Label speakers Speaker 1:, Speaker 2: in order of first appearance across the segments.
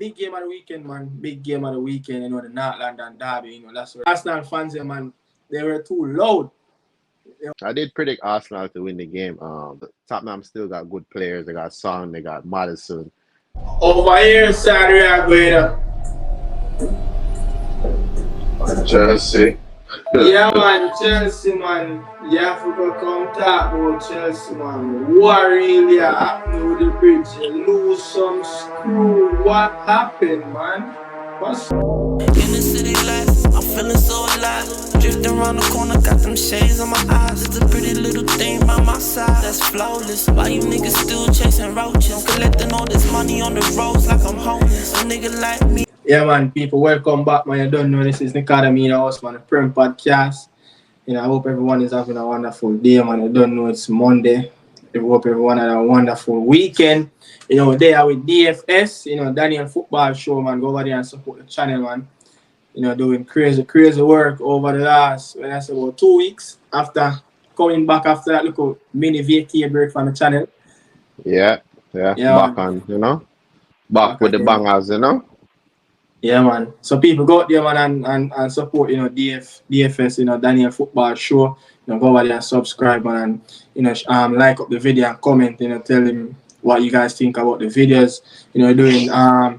Speaker 1: big game of the weekend, man. Big game of the weekend, the North London derby, that's what Arsenal fans, man, they were too loud.
Speaker 2: I did predict Arsenal to win the game. Tottenham still got good players. They got Son, they got Madison.
Speaker 1: Over here, Seria A.
Speaker 3: Chelsea.
Speaker 1: Yeah, man, Chelsea, man. You have to come talk about Chelsea, man. What really happened with the bridge? You lose some screw. What happened, man? What's
Speaker 4: in the city life, I'm feeling so alive. Drifting around the corner, got them shades on my eyes. It's a pretty little thing by my side that's flawless. Why you niggas still chasing roaches? Collecting all this money on the roads like I'm homeless. A nigga like me.
Speaker 1: Yeah, man, people, welcome back, man. You don't know this is Nicardo Media House, man, the Prem podcast. I hope everyone is having a wonderful day, man. You don't know it's Monday. I hope everyone had a wonderful weekend. There with DFS, Daniel Football Show, man. Go over there and support the channel, man. Doing crazy work over the last, when I say about 2 weeks after coming back after that little mini vacay break from the channel.
Speaker 2: Yeah. Back on, back with the bangers,
Speaker 1: Yeah, man. So people go out there, man, and support, DFS, Daniel Football Show. Go over there and subscribe, man, and like up the video and comment, tell him what you guys think about the videos. Doing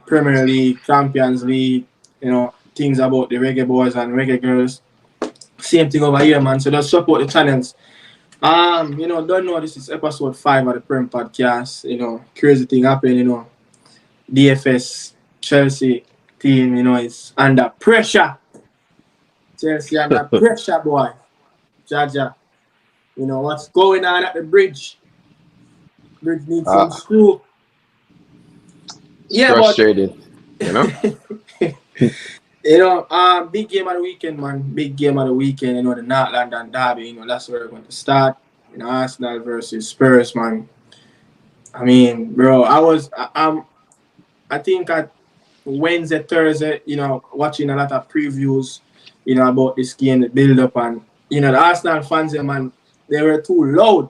Speaker 1: Premier League, Champions League, things about the reggae boys and reggae girls. Same thing over here, man. So just support the channels. Don't know this is episode 5 of the Prem podcast. Crazy thing happened, DFS Chelsea team, is under pressure. Chelsea under pressure, boy. Jaja. What's going on at the bridge? Bridge needs some screw. Yeah,
Speaker 2: frustrated,
Speaker 1: big game of the weekend, man. Big game of the weekend, the North London derby, that's where we're going to start. Arsenal versus Spurs, man. I mean, bro, I think at Wednesday, Thursday, watching a lot of previews, about this game, the build-up, and, the Arsenal fans, man, they were too loud.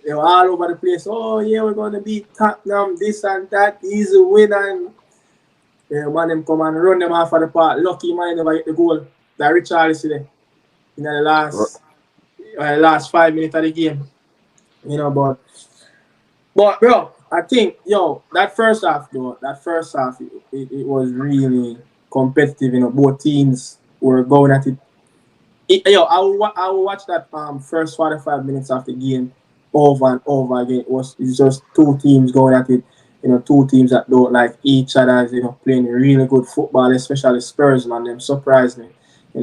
Speaker 1: They were all over the place. Oh, yeah, we're going to beat Tottenham, this and that, easy win, and man, them come and run them off of the park. Lucky man never get the goal. That Richarlison there in the last 5 minutes of the game. But bro, I think that first half, it was really competitive. Both teams were going at it. I will watch that first 45 minutes of the game over and over again. It's just two teams going at it. Two teams that don't like each other, playing really good football, especially Spurs, man. Them surprised me.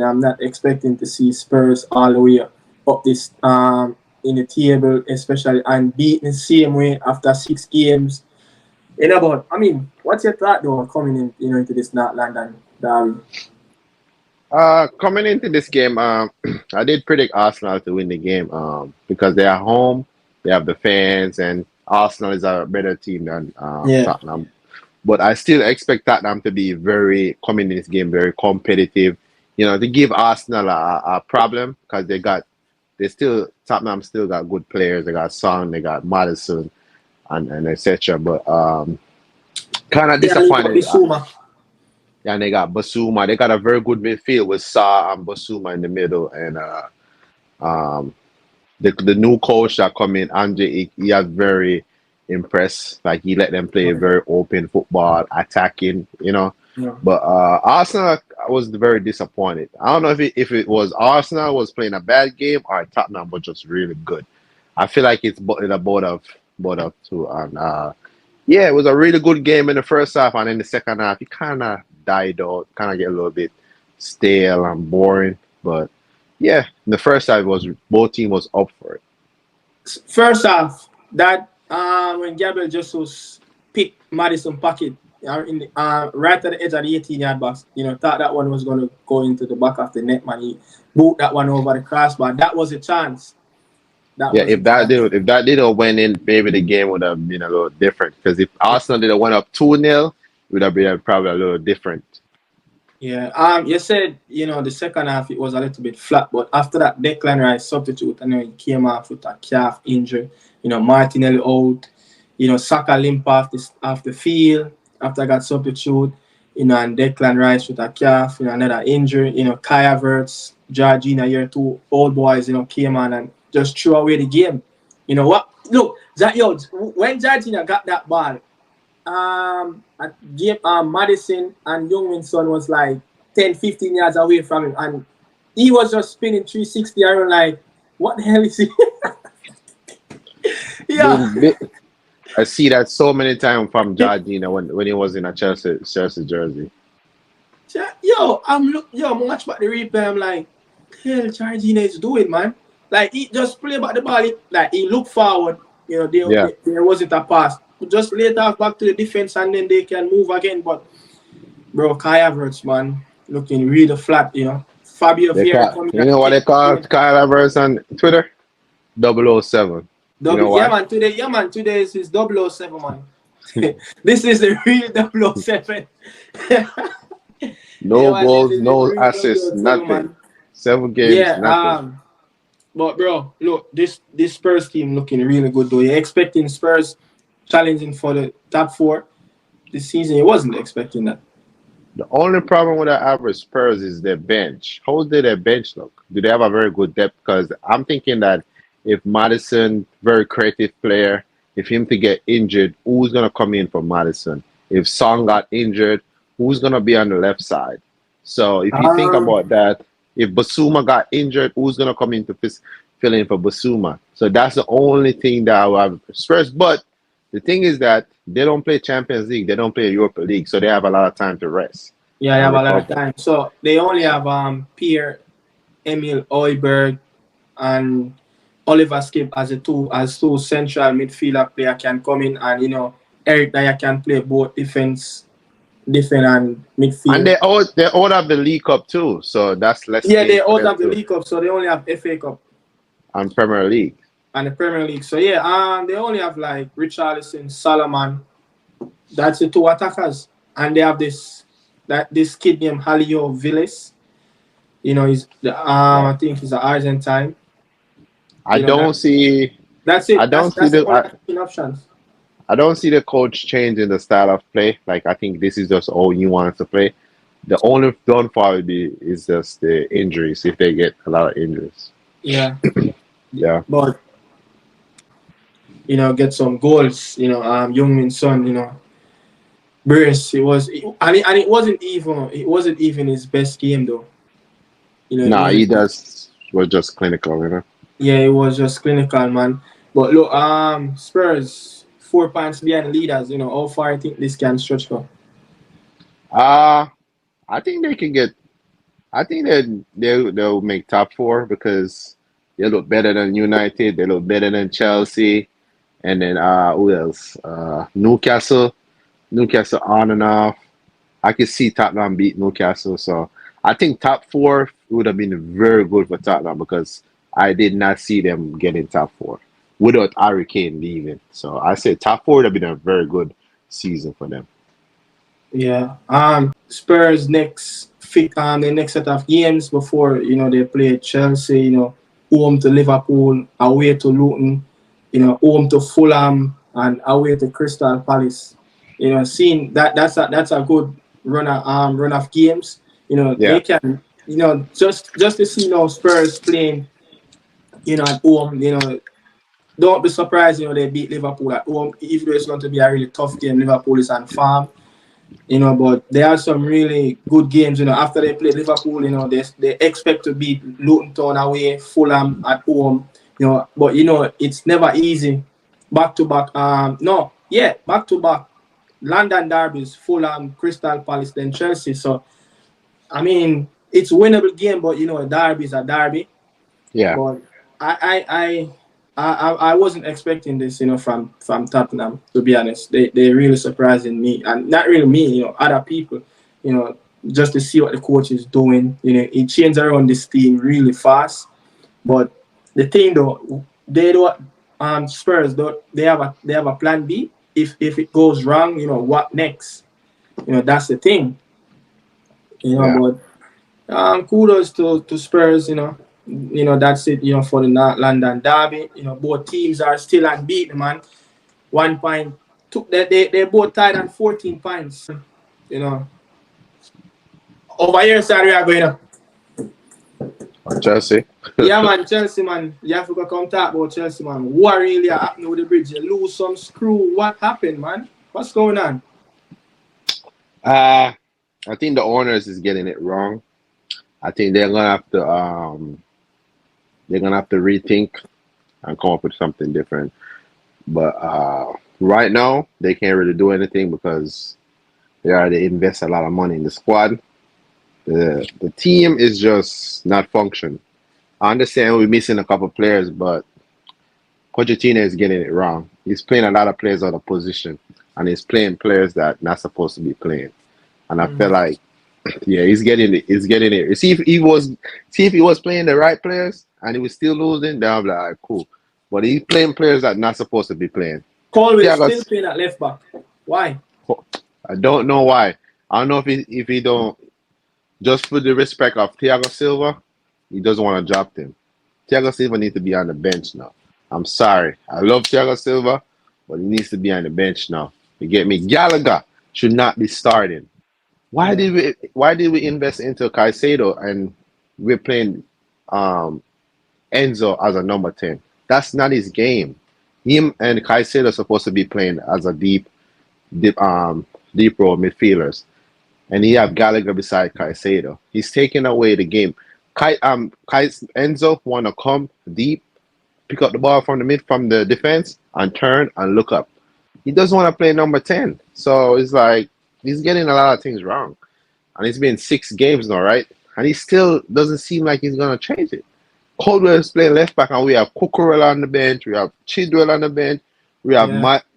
Speaker 1: I'm not expecting to see Spurs all the way up this in the table, especially unbeaten the same way after 6 games. But I mean, what's your thought though coming in, into this North London derby?
Speaker 2: Coming into this game, I did predict Arsenal to win the game because they are home, they have the fans, and Arsenal is a better team than Tottenham. But I still expect Tottenham to be coming in this game, very competitive. To give Arsenal a problem because Tottenham still got good players. They got Son, they got Madison, and etc. But kind of disappointed. And they got Basuma. They got a very good midfield with Sa and Basuma in the middle. And the new coach that come in, Andre, he has very impressed. Like, he let them play very open football, attacking, Yeah. But Arsenal, I was very disappointed. I don't know if it was Arsenal was playing a bad game or Tottenham was just really good. I feel like it's both of two. And it was a really good game in the first half, and in the second half, it kind of died out, kind of get a little bit stale and boring. But in the first half, both teams was up for it.
Speaker 1: First half, that when Gabriel Jesus picked Madison pocket right at the edge of the 18-yard box, thought that one was going to go into the back of the net, man. He boot that one over the crossbar. That was a chance.
Speaker 2: If that didn't went in, maybe the game would have been a little different. Because if Arsenal didn't went up 2-0, it would have been probably a little different.
Speaker 1: Yeah. You said, the second half it was a little bit flat, but after that Declan Rice substitute, he came off with a calf injury. Martinelli out. Saka limp off the field. after I got substitute, and Declan Rice with a calf, another injury, Kai Havertz, Georgina year 2, old boys, came on and just threw away the game. You know what? Look, when Georgina got that ball, Madison and Youngmin's son was like 10, 15 yards away from him, and he was just spinning 360 around like, what the hell is he? Yeah.
Speaker 2: I see that so many times from Georgina when he was in a Chelsea jersey.
Speaker 1: Yo, I'm watch back the replay. I'm like, hell, Georgina is doing, man. Like, he just play back the ball. He looked forward. There wasn't a pass. Just lay it off back to the defense, and then they can move again. But bro, Kai Havertz, man, looking really flat. Fabio Vieira.
Speaker 2: You know what they call Kai Havertz on Twitter? 007.
Speaker 1: Today is his 007, man. This is the real 007.
Speaker 2: No goals, no assists, nothing. Man. 7 games, nothing.
Speaker 1: But bro, look, this Spurs team looking really good though. You're expecting Spurs challenging for the top 4 this season. You wasn't expecting that.
Speaker 2: The only problem with the average Spurs is their bench. How did their bench look? Do they have a very good depth? Because I'm thinking that if Madison, very creative player, if him to get injured, who's going to come in for Madison? If Song got injured, who's going to be on the left side? So if you think about that, if Basuma got injured, who's going to come in to fill in for Basuma? So that's the only thing that I will have Spurs. But the thing is that they don't play Champions League. They don't play Europa League. So they have a lot of time to rest.
Speaker 1: Yeah, they have a lot of time. So they only have Pierre, Emil Højbjerg, and Oliver Skip as two central midfielder player can come in, and Eric Dyer can play both defense and midfield.
Speaker 2: And they all have the League Cup too, so that's less.
Speaker 1: Yeah, they all have the League Cup, so they only have FA Cup
Speaker 2: and Premier League.
Speaker 1: And the Premier League. So yeah, they only have like Richarlison, Solomon. That's the 2 attackers, and they have this kid named Halio Villas. I think he's an Argentine.
Speaker 2: I don't see.
Speaker 1: That's it.
Speaker 2: I don't
Speaker 1: see
Speaker 2: the
Speaker 1: options.
Speaker 2: I don't see the coach changing the style of play. Like, I think this is just all you want to play. The only downfall is just the injuries, if they get a lot of injuries.
Speaker 1: Yeah.
Speaker 2: Yeah.
Speaker 1: But get some goals. Youngmin's son. Brace. It wasn't even his best game though.
Speaker 2: He was just clinical.
Speaker 1: Yeah, it was just clinical, man. But look, Spurs 4 points behind leaders. How far I think this can stretch for?
Speaker 2: I think they can get. I think they'll make top 4 because they look better than United. They look better than Chelsea, and then who else? Newcastle on and off. I could see Tottenham beat Newcastle, so I think top 4 would have been very good for Tottenham because I did not see them getting top 4 without Harry Kane leaving. So I say top 4 would have been a very good season for them.
Speaker 1: Yeah. Spurs the next set of games before they play Chelsea. Home to Liverpool, away to Luton. Home to Fulham and away to Crystal Palace. Seeing that's a good run of games. They can just to see Spurs playing. At home, don't be surprised, they beat Liverpool at home, even though it's going to be a really tough game. Liverpool is on farm, but there are some really good games, after they play Liverpool, they expect to beat Luton Town away, Fulham at home, but it's never easy. Back to back, back to back London derbies, Fulham, Crystal Palace, then Chelsea. So, I mean, it's a winnable game, but a derby is a derby.
Speaker 2: Yeah.
Speaker 1: But I wasn't expecting this, from Tottenham, to be honest. They really surprising me, and not really me, other people, just to see what the coach is doing. He changed around this team really fast. But the thing though, they don't. Spurs they have a plan B. If it goes wrong, what next? That's the thing. But kudos to Spurs. That's it, for the London derby. Both teams are still unbeaten, man. 1 point They both tied on 14 points. You know. Over here, sorry, we are going up.
Speaker 2: Chelsea.
Speaker 1: Yeah, man, Chelsea, man. You have to come talk about Chelsea, man. What really happened with the bridge? You lose some screw. What happened, man? What's going on?
Speaker 2: I think the owners is getting it wrong. I think they're gonna have to rethink and come up with something different. But right now they can't really do anything because they already invest a lot of money in the squad. The team is just not functioning. I understand we're missing a couple players, but Pochettino is getting it wrong. He's playing a lot of players out of position, and he's playing players that not supposed to be playing. And I feel like, yeah, he's getting it. He's getting it. See if he was playing the right players and he was still losing, then I'm like, all right, cool. But he's playing players that not supposed to be playing.
Speaker 1: Colwell still playing at left back. Why?
Speaker 2: I don't know why. I don't know if he don't, just for the respect of Thiago Silva, he doesn't want to drop him. Thiago Silva needs to be on the bench now. I'm sorry. I love Thiago Silva, but he needs to be on the bench now. You get me? Gallagher should not be starting. Why did we invest into Caicedo and we're playing Enzo as a number 10? That's not his game. Him and Caicedo are supposed to be playing as a deep row midfielders. And you have Gallagher beside Caicedo. He's taking away the game. Enzo want to come deep, pick up the ball from the defense, and turn and look up. He doesn't want to play number 10. So it's like he's getting a lot of things wrong. And it's been 6 games now, right? And he still doesn't seem like he's going to change it. Caldwell is playing left back, and we have Cucurella on the bench. We have Chidwell on the bench. We have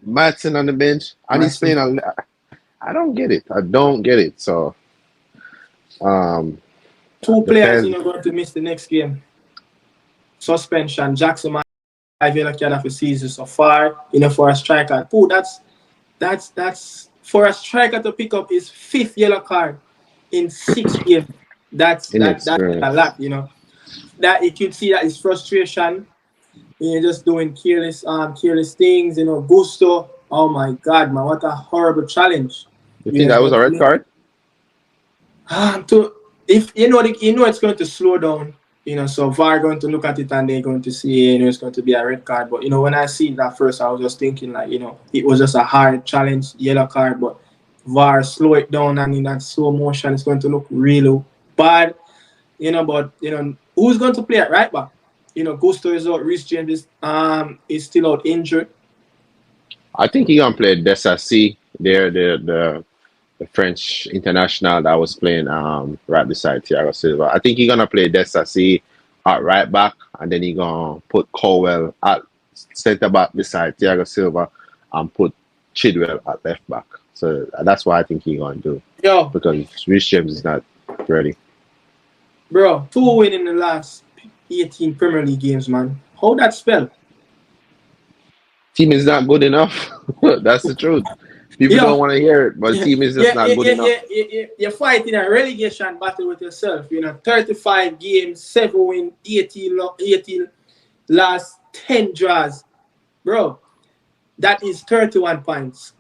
Speaker 2: Matson on the bench. And he's playing I don't get it. I don't get it. So,
Speaker 1: 2 players, going to miss the next game. Suspension. Jackson, I feel like you have a season so far. For a striker. That's for a striker to pick up his 5th yellow card in 6 games. That's a lot. That you could see that his frustration. Just doing careless things. Gusto. Oh my God, man! What a horrible challenge.
Speaker 2: You think that was a red card?
Speaker 1: If it's going to slow down. So VAR going to look at it and they're going to see, it's going to be a red card. But when I see that first, I was just thinking like, it was just a hard challenge, yellow card. But VAR slow it down, and in that slow motion, it's going to look really bad. But who's going to play at right back? Gusto is out. Reece James is still out injured.
Speaker 2: I think he's gonna play Desassi. They're the French international that was playing right beside Thiago Silva. I think he's gonna play Desassi at right back, and then he's gonna put Colwell at centre back beside Thiago Silva, and put Chidwell at left back. So that's what I think he's gonna do. Because Reece James is not ready.
Speaker 1: Bro, 2 wins in the last 18 Premier League games, man. How that spell?
Speaker 2: Team is not good enough. That's the truth. People don't want to hear it, but team is just not good enough.
Speaker 1: You're fighting a relegation battle with yourself. 35 games, 7 wins, 18 last 10 draws. Bro, that is 31 points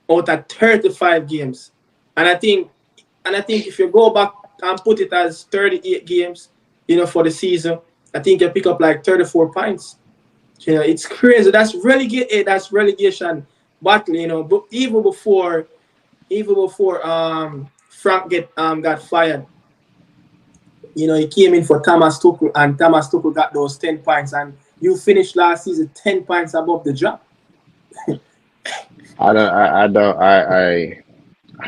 Speaker 1: out of 35 games. And I think if you go back and put it as 38 games, for the season, I think you pick up like 34 points. It's crazy. That's relegation battle. But even before Frank got fired, he came in for Thomas Tuchel, and Thomas Tuchel got those 10 points, and you finished last season 10 points above the drop.
Speaker 2: I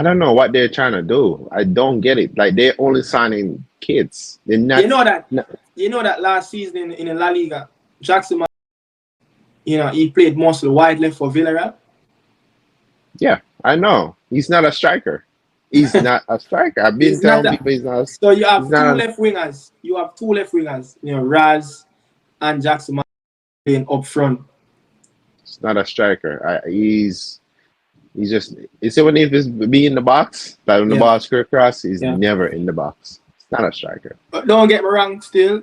Speaker 2: don't know what they're trying to do. I don't get it. Like, they're only signing kids. They're not.
Speaker 1: You know that last season in the La Liga, Jackson, he played mostly wide left for Villarreal.
Speaker 2: Yeah, I know. He's not a striker. He's not a striker. I've been telling people he's not.
Speaker 1: So you have 2 left wingers. Raz and Jackson playing up front.
Speaker 2: It's not a striker. He's just. You see, when he's be in the box, like when the ball square across, he's never in the box. It's not a striker.
Speaker 1: But don't get me wrong. Still,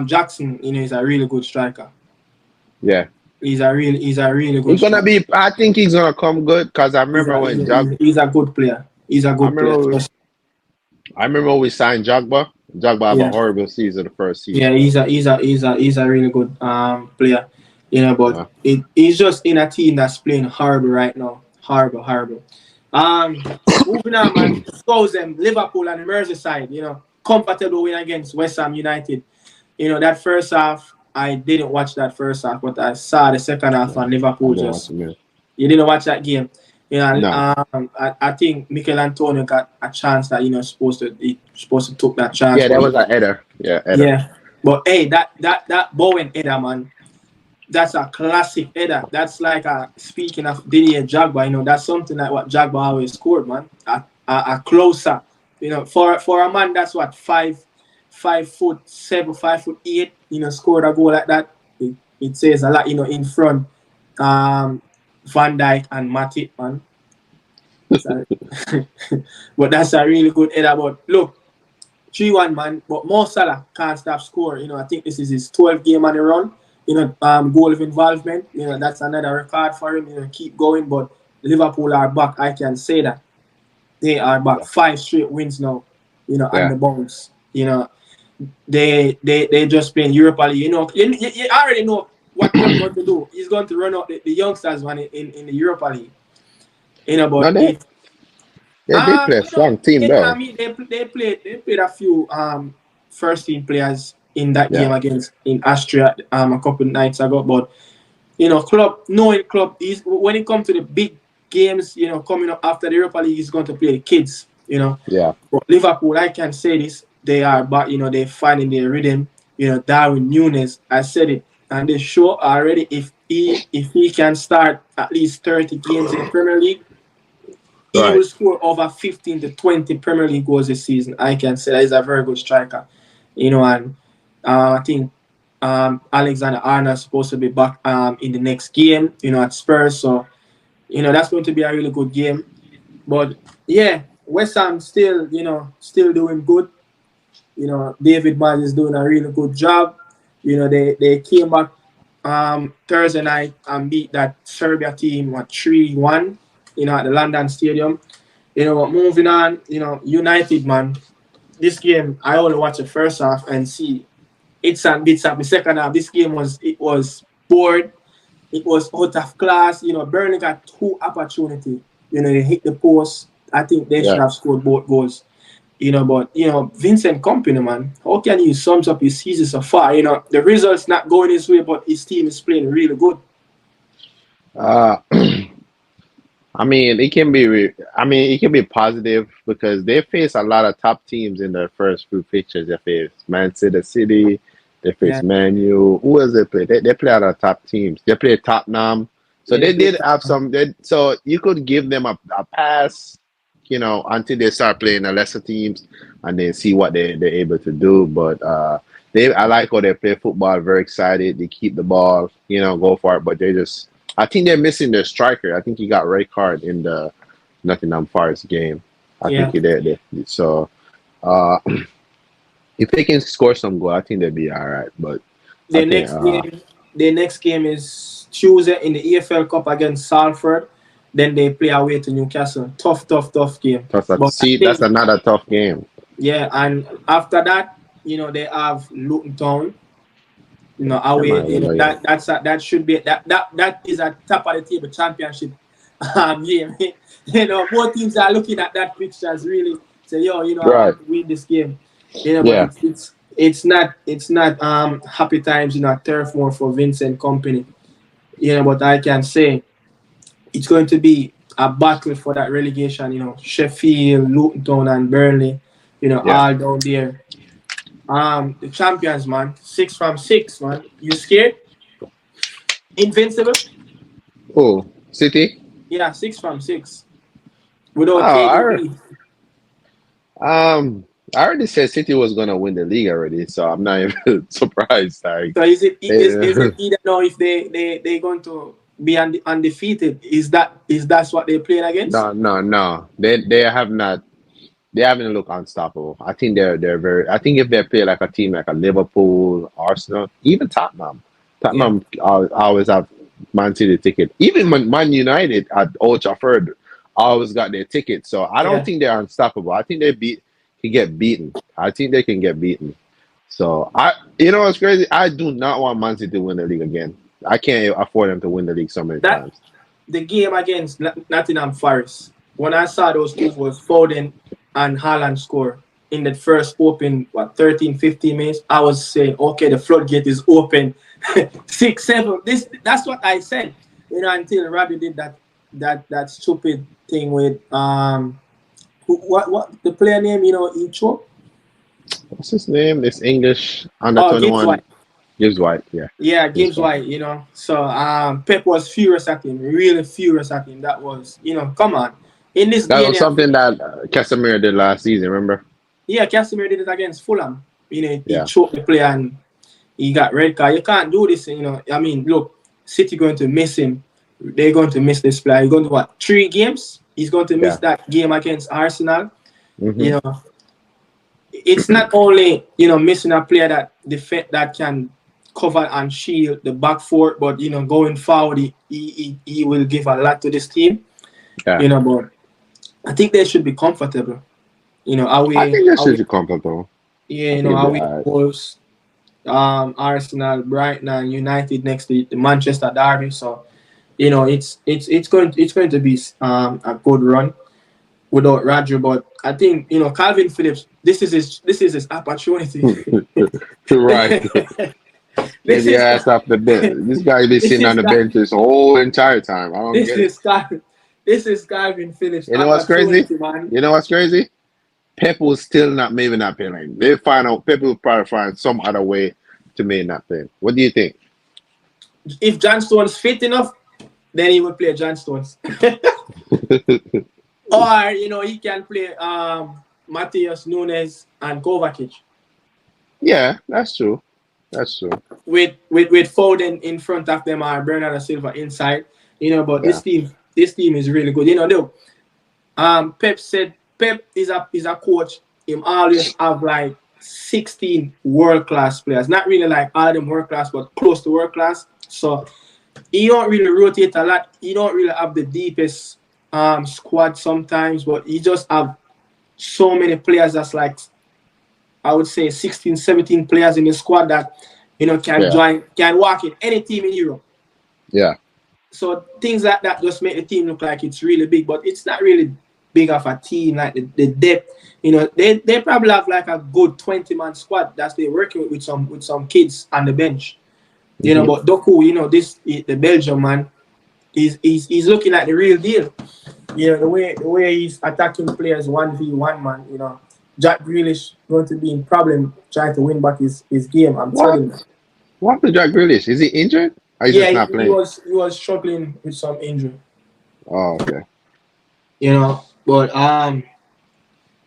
Speaker 1: Jackson, is a really good striker.
Speaker 2: Yeah,
Speaker 1: He's a really good
Speaker 2: He's gonna
Speaker 1: striker.
Speaker 2: be. I think he's gonna come good because I remember when
Speaker 1: He's a good player. He's a
Speaker 2: I
Speaker 1: good player.
Speaker 2: remember. I remember when we signed Jogba. Jogba have a
Speaker 1: Yeah.
Speaker 2: horrible season the first
Speaker 1: Yeah,
Speaker 2: season.
Speaker 1: he's a really good player, you know. But
Speaker 2: Yeah.
Speaker 1: he's just in a team that's playing horrible right now, horrible. Um, Moving on, man. Scores them Liverpool and Merseyside, you know, comfortable win against West Ham United. You know that first half, I didn't watch that first half, but I saw the second half,
Speaker 2: Yeah.
Speaker 1: and
Speaker 2: I
Speaker 1: Liverpool
Speaker 2: didn't
Speaker 1: just.
Speaker 2: watch him.
Speaker 1: You didn't watch that game. You know,
Speaker 2: No.
Speaker 1: I think Mikel Antonio got a chance that supposed to took that chance.
Speaker 2: Yeah, that was an header. Yeah, header.
Speaker 1: Yeah, but hey, that Bowen header, man, that's a classic header. That's like speaking of Didier Drogba, that's something like what Drogba always scored, man. A closer, for a man that's what 5'7", 5'8", scored a goal like that. It says a lot, in front. Van Dijk and Matip, man. But that's a really good header. But look, 3-1, man. But Mo Salah can't stop scoring. I think this is his 12th game on the run. Goal of involvement. That's another record for him. Keep going. But Liverpool are back. I can say that they are back. 5 straight wins now. On the bounce. They just playing Europa League. You already know what Prem going to do. He's going to run out the youngsters one in the Europa League. But
Speaker 2: they play a strong team though.
Speaker 1: They played a few first team players in that game against in Austria a couple of nights ago. But knowing club is when it comes to the big games, coming up after the Europa League, he's going to play the kids.
Speaker 2: Yeah.
Speaker 1: But Liverpool, I can say this, they are back. They're finding their rhythm. Darwin Núñez, I said it, and they show already if he can start at least 30 games in the Premier League. He will score over 15 to 20 Premier League goals this season. I can say that he's a very good striker. And I think Alexander-Arnold is supposed to be back in the next game, at Spurs. So, that's going to be a really good game. But, yeah, West Ham still doing good. David Moyes is doing a really good job. They came back Thursday night and beat that Serbia team 3-1. At the London Stadium. But moving on, United, man. This game, I only watched the first half and see it's and bits of the second half. This game was bored. It was out of class. Burnley got 2 opportunities. They hit the post. I think they should have scored both goals. But Vincent Kompany, man, how can you sum up his season so far? The results not going his way, but his team is playing really good.
Speaker 2: I mean, it can be positive because they face a lot of top teams in their first few fixtures. They face Man City, they face Man U. Who else they play? They play a lot of top teams. They play Tottenham. So they did have some. So you could give them a pass, until they start playing the lesser teams and then see what they're able to do. But I like how they play football. Very excited. They keep the ball, go for it. But I think they're missing their striker. I think he got red card in the Nottingham Forest game. I think he did. So if they can score some goal, I think they'll be all right. But
Speaker 1: the next game is Tuesday in the EFL Cup against Salford. Then they play away to Newcastle. Tough game.
Speaker 2: That's another tough game.
Speaker 1: Yeah, and after that, they have Luton Town. Away. That should be that is a top of the table championship game. Both teams are looking at that picture as really say, I want to win this game. But it's not happy times at Turf Moor for Vincent Kompany. But I can say it's going to be a battle for that relegation. Sheffield, Luton Town, and Burnley. All down there. The champions, man. 6 from 6, man. You scared? Invincible?
Speaker 2: Oh, City?
Speaker 1: Yeah, 6 from 6. Without
Speaker 2: I already said City was gonna win the league already, so I'm not even surprised.
Speaker 1: So is it either now if they going to be undefeated? Is that what they're playing against?
Speaker 2: No. They have not. They haven't looked unstoppable. I think they're very. I think if they play like a team like a Liverpool, Arsenal, even Tottenham always have Man City ticket. Even Man United at Old Trafford always got their ticket. So I don't think they're unstoppable. I think can get beaten. I think they can get beaten. So you know what's crazy? I do not want Man City to win the league again. I can't afford them to win the league so many times.
Speaker 1: The game against Nottingham Forest, when I saw those two was Foden and Haaland score in the first open 13, 15 minutes, I was saying, okay, the floodgate is open. 6, 7. That's what I said. You know, until Robbie did that stupid thing with what the player name, you know, Icho?
Speaker 2: What's his name? It's English under 21. Gibbs White, yeah.
Speaker 1: Yeah, Gibbs White, you know. So Pep was furious at him, really furious at him. That was, you know, come on. In this
Speaker 2: that
Speaker 1: game,
Speaker 2: was something that Casemiro did last season, remember?
Speaker 1: Yeah, Casemiro did it against Fulham. You know, he choked the player and he got red card. You can't do this, you know. I mean, look, City going to miss him. They're going to miss this player. He's going to 3 games? He's going to miss that game against Arsenal. Mm-hmm. You know, it's not only, you know, missing a player that can cover and shield the back four, but, you know, going forward, he will give a lot to this team. Yeah. You know, but I think they should be comfortable. You know,
Speaker 2: I think they should be comfortable.
Speaker 1: Yeah, you know, Wolves, Arsenal, Brighton, and United next to the Manchester derby. So, you know, it's going to be a good run without Roger. But I think, you know, Calvin Phillips, this is his opportunity.
Speaker 2: Right. This guy be sitting on the bench this whole entire time. I don't get it.
Speaker 1: This is Calvin Phillips.
Speaker 2: You know what's crazy? Man. You know what's crazy? Pep will still maybe not play. Like Pep will probably find some other way to make that play. What do you think?
Speaker 1: If John Stones fit enough, then he will play John Stones. Or, you know, he can play Matheus Nunes and Kovacic.
Speaker 2: Yeah, that's true. That's true.
Speaker 1: With Foden in front of them or Bernardo Silva inside, you know. But this team is really good. You know, look, Pep said Pep is a coach. Him always have like 16 world-class players. Not really like all of them world-class, but close to world-class. So he don't really rotate a lot. He don't really have the deepest squad sometimes, but he just have so many players that's like, I would say 16, 17 players in the squad that, you know, can walk in any team in Europe.
Speaker 2: Yeah.
Speaker 1: So things like that just make the team look like it's really big, but it's not really big of a team. Like the depth, you know, they probably have like a good 20-man squad that they're working with some kids on the bench. You know, but Doku, you know, the Belgian man, he's looking like the real deal. You know, the way he's attacking players 1v1, man, you know. Jack Grealish going to be in problem trying to win back his game. I'm telling you.
Speaker 2: What happened to Jack Grealish? Is he injured? Or just not playing?
Speaker 1: He was struggling with some injury.
Speaker 2: Oh, okay.
Speaker 1: You know, but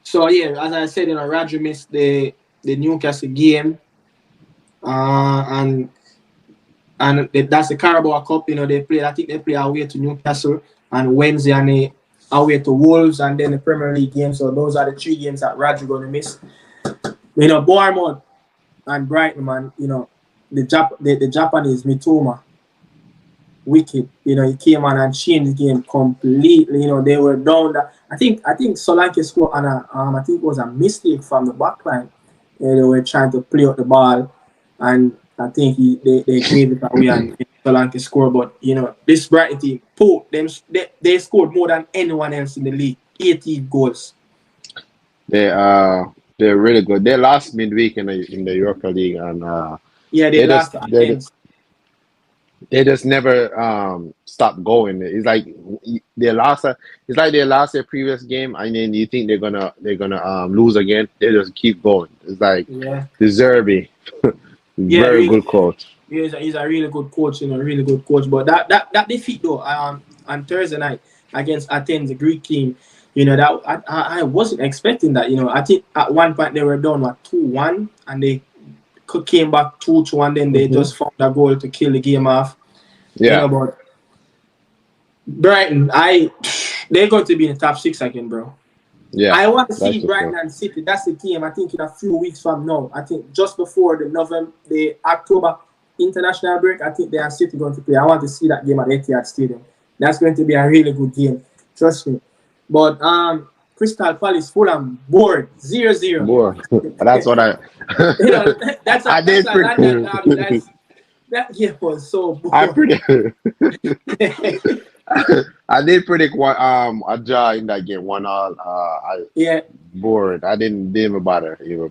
Speaker 1: so yeah, as I said, you know, Roger missed the Newcastle game, and that's the Carabao Cup. You know, I think they play away to Newcastle on Wednesday, and they away to Wolves, and then the Premier League game. So those are the 3 games that Roger gonna miss. You know, Bournemouth and Brighton, man. You know, the Japanese Mitoma, wicked. You know, he came on and changed the game completely. You know, they were down. I think Solanke scored on I think it was a mistake from the back line. They were trying to play out the ball, and I think they gave it away and Solanke scored. But, you know, this Brighton team, they scored more than anyone else in the league. 18 goals.
Speaker 2: They're really good. They lost midweek in the Europa League, and
Speaker 1: they lost.
Speaker 2: They just never stopped going. It's like they lost. It's like they lost their previous game, and then you think they're gonna lose again. They just keep going. It's like the Zerbi, very good coach.
Speaker 1: He's a really good coach, you know, really good coach. But that defeat though, on Thursday night against Athens, the Greek team, you know, that I wasn't expecting that. You know, I think at one point they were down 2-1, and they came back 2-2, and then they just found a goal to kill the game off.
Speaker 2: Yeah.
Speaker 1: You know, but Brighton, they're going to be in the top 6 again, bro.
Speaker 2: Yeah.
Speaker 1: I want to see Brighton and City. That's the game. I think in a few weeks from now. I think just before the October international break, I think they are City going to play. I want to see that game at Etihad Stadium. That's going to be a really good game. Trust me. But Crystal Palace, Fulham, bored. 0-0.
Speaker 2: Bored. That's what I...
Speaker 1: that's
Speaker 2: I did
Speaker 1: a London derby. That game was so boring.
Speaker 2: I did predict one a draw in that game, 1-1. Bored. I didn't even bother.
Speaker 1: The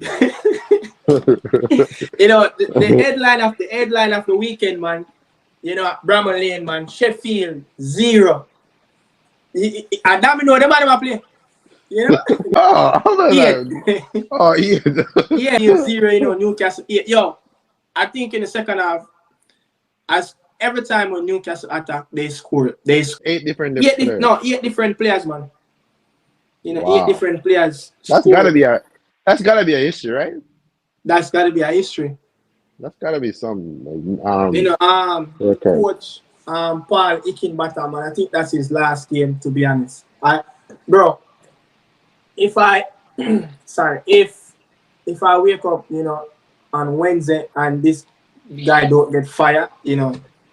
Speaker 1: headline of the weekend, man. Bramall Lane, man. Sheffield 0. And that know the man play.
Speaker 2: Oh, yeah.
Speaker 1: 0. Newcastle. Yo, I think in the second half, as every time when Newcastle attack, they score.
Speaker 2: 8 different players.
Speaker 1: 8 different players, man.
Speaker 2: Wow.
Speaker 1: 8 different players.
Speaker 2: That's gotta be a history, right?
Speaker 1: That's gotta be a history.
Speaker 2: That's gotta be something.
Speaker 1: Coach Paul Hickenbottom, man. I think that's his last game, to be honest. If I wake up, on Wednesday and this guy don't get fired,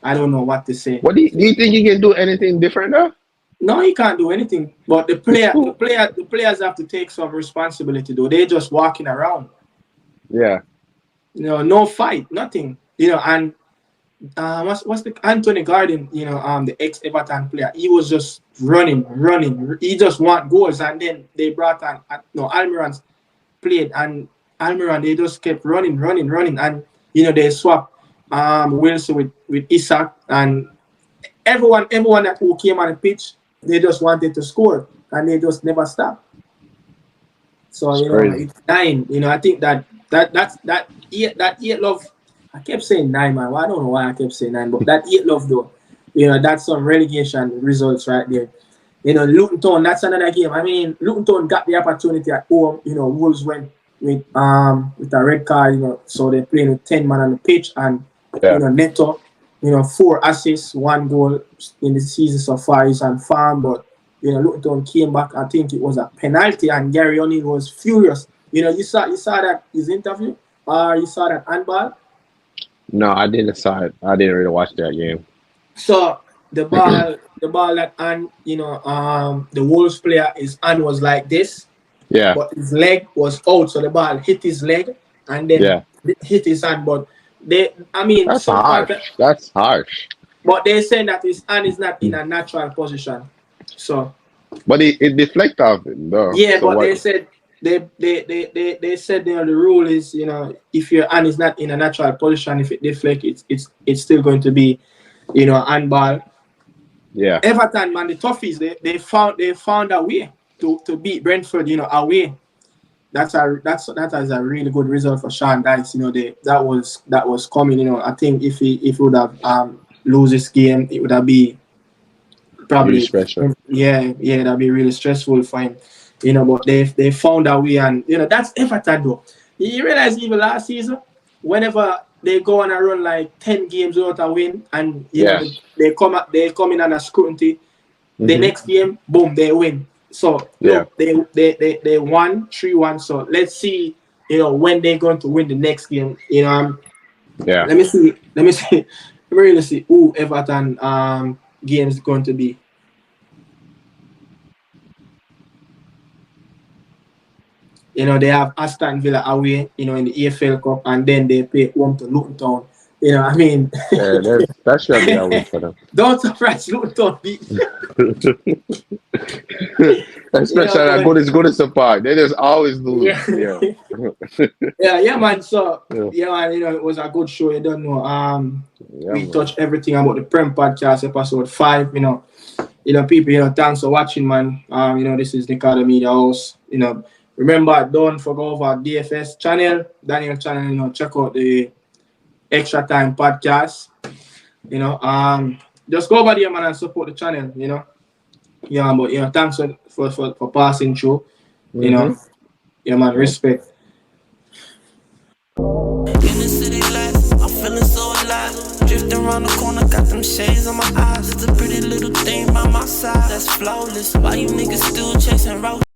Speaker 1: I don't know what to say.
Speaker 2: What do you think he can do anything different though?
Speaker 1: No, he can't do anything. But the players have to take some responsibility though. They're just walking around.
Speaker 2: Yeah.
Speaker 1: No fight, nothing. And what's the Anthony Gordon, the ex-Everton player, he was just running. He just want goals, and then they brought on Almiron played, and Almiron, they just kept running, and they swapped Wilson with Isak, and everyone that who came on the pitch, they just wanted to score, and they just never stopped. So it's 9. I think that's 8 love. I kept saying 9, man. Well, I don't know why I kept saying 9, but that 8 love though, that's some relegation results right there. Luton Town, that's another game. I mean, Luton Town got the opportunity at home. Wolves went with a red card. So they're playing with 10 man on the pitch, and Neto, 4 assists, 1 goal in the season so far. He's on farm, but Luton Town came back. I think it was a penalty, and Gary O'Neill was furious. You saw that his interview, you saw that handball.
Speaker 2: No, I didn't saw it. I didn't really watch that game.
Speaker 1: So the ball that the Wolves player, his hand was like this.
Speaker 2: Yeah.
Speaker 1: But his leg was out, so the ball hit his leg and then hit his hand. But that's
Speaker 2: harsh. That's harsh.
Speaker 1: But they say that his hand is not in a natural position. So.
Speaker 2: But it deflected off it, though.
Speaker 1: Yeah, so but they said. They said the rule is if your hand is not in a natural position, if it deflects, it's still going to be handball.
Speaker 2: Yeah.
Speaker 1: Everton, man, the Toffees, they found a way to beat Brentford away. That's a really good result for Sean Dyche. That was coming. I think if he would have lose this game, it would have been probably
Speaker 2: really stressful.
Speaker 1: Yeah, that'd be really stressful for him. But they found a way, and that's Everton though. You realize even last season, whenever they go on a run like 10 games without a win, and they come in on a scrutiny, the next game, boom, they win. So they won 3-1. So let's see, when they're going to win the next game. Let me really see who Everton game is going to be. They have Aston Villa away, in the EFL Cup, and then they play home to Luton Town.
Speaker 2: That should be a win for them.
Speaker 1: Don't surprise Luton Town beat.
Speaker 2: Especially good as the park. They just always lose.
Speaker 1: Yeah, man. So man, it was a good show. You don't know. We touched everything about the Prem podcast, episode 5. People, thanks for watching, man. This is Nicardo Media House. Remember, don't forget over DFS channel, Daniel channel, check out the Extra Time podcast. Just go over there, man, and support the channel, but thanks for passing through. Man, respect.
Speaker 4: In the city life, I'm feeling so alive. Drifting around the corner, got them shades on my eyes. It's a pretty little thing by my side that's flawless. Why you niggas still chasing routes?